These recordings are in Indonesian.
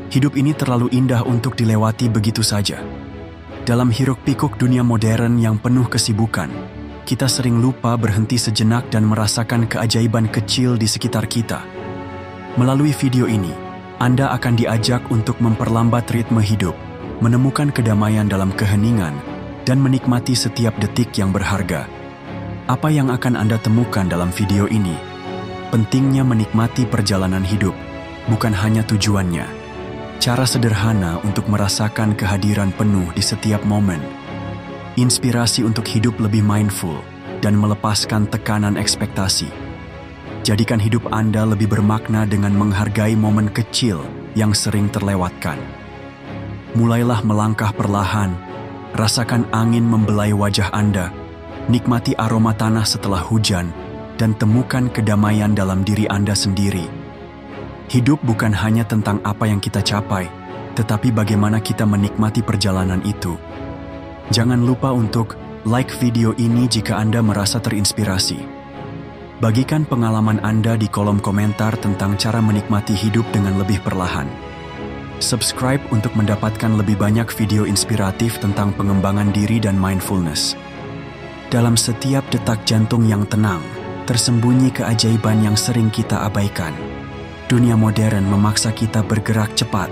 Hidup ini terlalu indah untuk dilewati begitu saja. Dalam hiruk-pikuk dunia modern yang penuh kesibukan, kita sering lupa berhenti sejenak dan merasakan keajaiban kecil di sekitar kita. Melalui video ini, Anda akan diajak untuk memperlambat ritme hidup, menemukan kedamaian dalam keheningan, dan menikmati setiap detik yang berharga. Apa yang akan Anda temukan dalam video ini? Pentingnya menikmati perjalanan hidup, bukan hanya tujuannya. Cara sederhana untuk merasakan kehadiran penuh di setiap momen. Inspirasi untuk hidup lebih mindful dan melepaskan tekanan ekspektasi. Jadikan hidup Anda lebih bermakna dengan menghargai momen kecil yang sering terlewatkan. Mulailah melangkah perlahan, rasakan angin membelai wajah Anda, nikmati aroma tanah setelah hujan, dan temukan kedamaian dalam diri Anda sendiri. Hidup bukan hanya tentang apa yang kita capai, tetapi bagaimana kita menikmati perjalanan itu. Jangan lupa untuk like video ini jika Anda merasa terinspirasi. Bagikan pengalaman Anda di kolom komentar tentang cara menikmati hidup dengan lebih perlahan. Subscribe untuk mendapatkan lebih banyak video inspiratif tentang pengembangan diri dan mindfulness. Dalam setiap detak jantung yang tenang, tersembunyi keajaiban yang sering kita abaikan. Dunia modern memaksa kita bergerak cepat,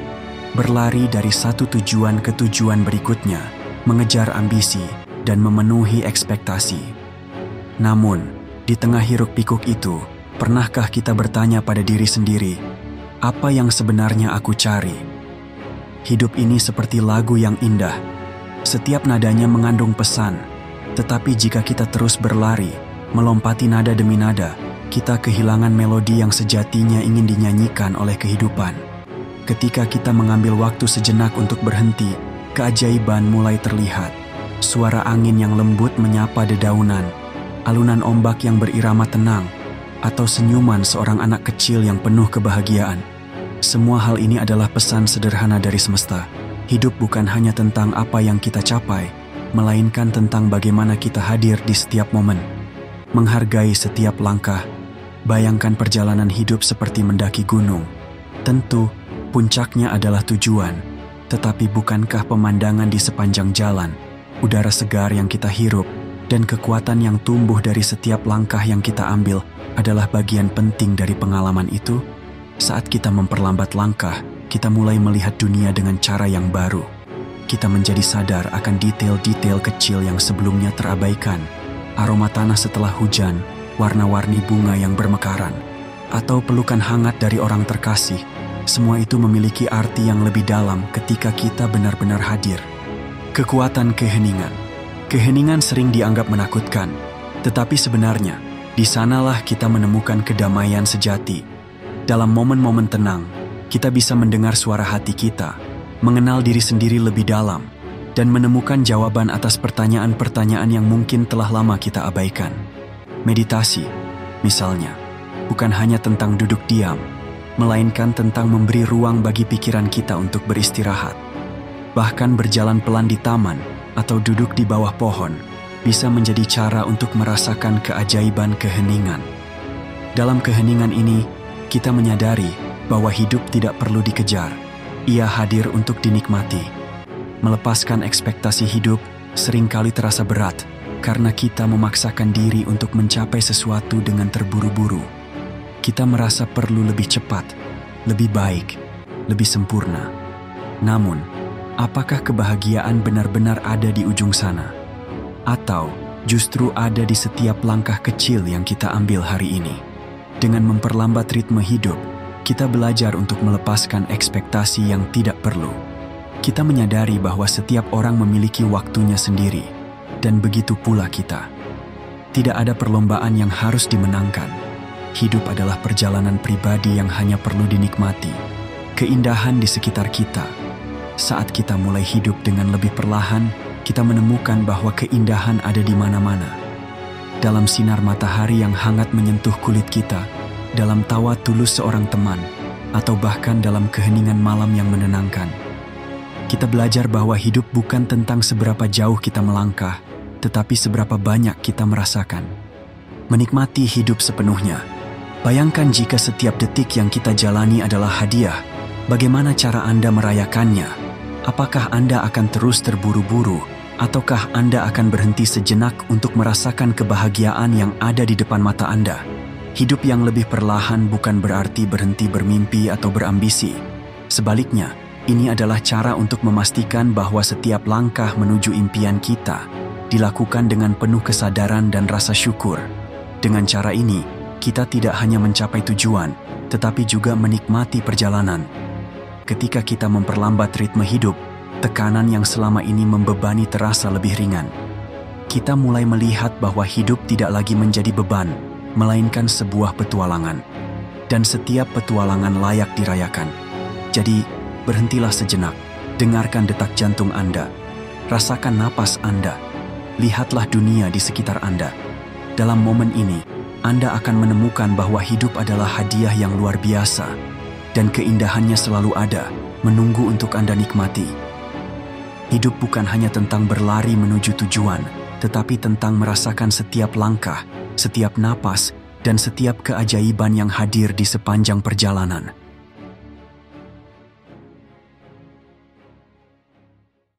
berlari dari satu tujuan ke tujuan berikutnya, mengejar ambisi, dan memenuhi ekspektasi. Namun, di tengah hiruk-pikuk itu, pernahkah kita bertanya pada diri sendiri, apa yang sebenarnya aku cari? Hidup ini seperti lagu yang indah. Setiap nadanya mengandung pesan, tetapi jika kita terus berlari, melompati nada demi nada, kita kehilangan melodi yang sejatinya ingin dinyanyikan oleh kehidupan. Ketika kita mengambil waktu sejenak untuk berhenti, keajaiban mulai terlihat. Suara angin yang lembut menyapa dedaunan, alunan ombak yang berirama tenang, atau senyuman seorang anak kecil yang penuh kebahagiaan. Semua hal ini adalah pesan sederhana dari semesta. Hidup bukan hanya tentang apa yang kita capai, melainkan tentang bagaimana kita hadir di setiap momen. Menghargai setiap langkah. Bayangkan perjalanan hidup seperti mendaki gunung. Tentu, puncaknya adalah tujuan. Tetapi bukankah pemandangan di sepanjang jalan, udara segar yang kita hirup, dan kekuatan yang tumbuh dari setiap langkah yang kita ambil adalah bagian penting dari pengalaman itu? Saat kita memperlambat langkah, kita mulai melihat dunia dengan cara yang baru. Kita menjadi sadar akan detail-detail kecil yang sebelumnya terabaikan. Aroma tanah setelah hujan, warna-warni bunga yang bermekaran, atau pelukan hangat dari orang terkasih, semua itu memiliki arti yang lebih dalam ketika kita benar-benar hadir. Kekuatan keheningan. Keheningan sering dianggap menakutkan, tetapi sebenarnya, di sanalah kita menemukan kedamaian sejati. Dalam momen-momen tenang, kita bisa mendengar suara hati kita, mengenal diri sendiri lebih dalam, dan menemukan jawaban atas pertanyaan-pertanyaan yang mungkin telah lama kita abaikan. Meditasi, misalnya, bukan hanya tentang duduk diam, melainkan tentang memberi ruang bagi pikiran kita untuk beristirahat. Bahkan berjalan pelan di taman atau duduk di bawah pohon bisa menjadi cara untuk merasakan keajaiban keheningan. Dalam keheningan ini, kita menyadari bahwa hidup tidak perlu dikejar, ia hadir untuk dinikmati. Melepaskan ekspektasi hidup seringkali terasa berat, karena kita memaksakan diri untuk mencapai sesuatu dengan terburu-buru. Kita merasa perlu lebih cepat, lebih baik, lebih sempurna. Namun, apakah kebahagiaan benar-benar ada di ujung sana? Atau justru ada di setiap langkah kecil yang kita ambil hari ini? Dengan memperlambat ritme hidup, kita belajar untuk melepaskan ekspektasi yang tidak perlu. Kita menyadari bahwa setiap orang memiliki waktunya sendiri, dan begitu pula kita. Tidak ada perlombaan yang harus dimenangkan. Hidup adalah perjalanan pribadi yang hanya perlu dinikmati. Keindahan di sekitar kita. Saat kita mulai hidup dengan lebih perlahan, kita menemukan bahwa keindahan ada di mana-mana. Dalam sinar matahari yang hangat menyentuh kulit kita, dalam tawa tulus seorang teman, atau bahkan dalam keheningan malam yang menenangkan. Kita belajar bahwa hidup bukan tentang seberapa jauh kita melangkah, tetapi seberapa banyak kita merasakan. Menikmati hidup sepenuhnya. Bayangkan jika setiap detik yang kita jalani adalah hadiah, Bagaimana cara Anda merayakannya? Apakah Anda akan terus terburu-buru, ataukah Anda akan berhenti sejenak untuk merasakan kebahagiaan yang ada di depan mata Anda? Hidup yang lebih perlahan bukan berarti berhenti bermimpi atau berambisi. Sebaliknya, ini adalah cara untuk memastikan bahwa setiap langkah menuju impian kita dilakukan dengan penuh kesadaran dan rasa syukur. Dengan cara ini, kita tidak hanya mencapai tujuan, tetapi juga menikmati perjalanan. Ketika kita memperlambat ritme hidup, tekanan yang selama ini membebani terasa lebih ringan. Kita mulai melihat bahwa hidup tidak lagi menjadi beban, melainkan sebuah petualangan. Dan setiap petualangan layak dirayakan. Jadi, berhentilah sejenak, dengarkan detak jantung Anda, rasakan napas Anda, lihatlah dunia di sekitar Anda. Dalam momen ini, Anda akan menemukan bahwa hidup adalah hadiah yang luar biasa, dan keindahannya selalu ada, menunggu untuk Anda nikmati. Hidup bukan hanya tentang berlari menuju tujuan, tetapi tentang merasakan setiap langkah, setiap napas, dan setiap keajaiban yang hadir di sepanjang perjalanan.